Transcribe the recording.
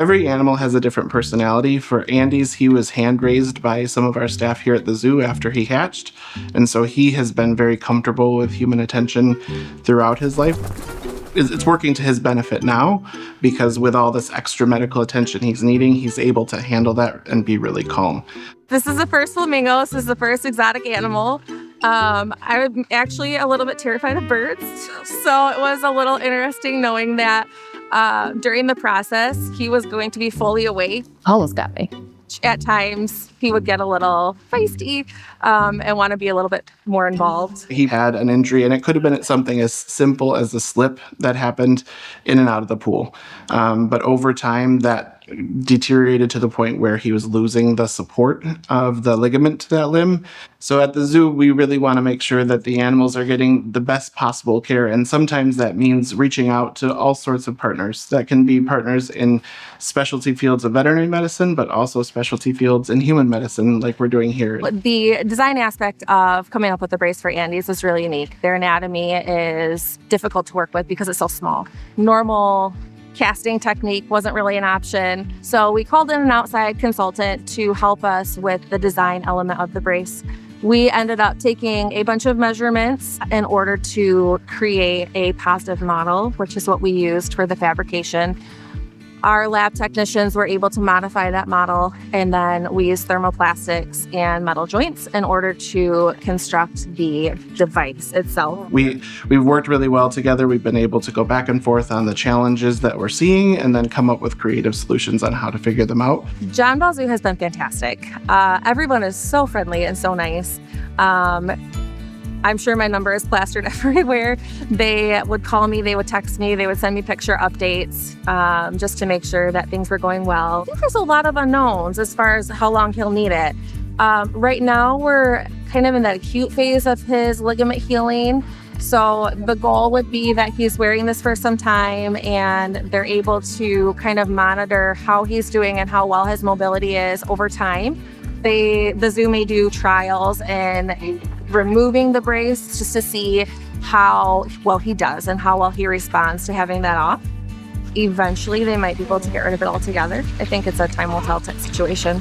Every animal has a different personality. For Andy's, he was hand-raised by some of our staff here at the zoo after he hatched, and so he has been very comfortable with human attention throughout his life. It's working to his benefit now, because with all this extra medical attention he's needing, he's able to handle that and be really calm. This is the first flamingo. This is the first exotic animal. I'm actually a little bit terrified of birds, so it was a little interesting knowing that during the process, he was going to be fully awake. Almost got me. At times, he would get a little feisty and want to be a little bit more involved. He had an injury, and it could have been something as simple as a slip that happened in and out of the pool. But over time, that deteriorated to the point where he was losing the support of the ligament to that limb. So at the zoo, we really want to make sure that the animals are getting the best possible care. And sometimes that means reaching out to all sorts of partners. That can be partners in specialty fields of veterinary medicine, but also specialty fields in human medicine, like we're doing here. The design aspect of coming up with the brace for Andy's was really unique. Their anatomy is difficult to work with because it's so small. Normal casting technique wasn't really an option. So we called in an outside consultant to help us with the design element of the brace. We ended up taking a bunch of measurements in order to create a positive model, which is what we used for the fabrication. Our lab technicians were able to modify that model, and then we used thermoplastics and metal joints in order to construct the device itself. We've worked really well together. We've been able to go back and forth on the challenges that we're seeing and then come up with creative solutions on how to figure them out. John Bell Zoo has been fantastic. Everyone is so friendly and so nice. I'm sure my number is plastered everywhere. They would call me, they would text me, they would send me picture updates just to make sure that things were going well. I think there's a lot of unknowns as far as how long he'll need it. Right now, we're kind of in that acute phase of his ligament healing. So the goal would be that he's wearing this for some time and they're able to kind of monitor how he's doing and how well his mobility is over time. The zoo may do trials and removing the brace just to see how well he does and how well he responds to having that off. Eventually, they might be able to get rid of it altogether. I think it's a time will tell type situation.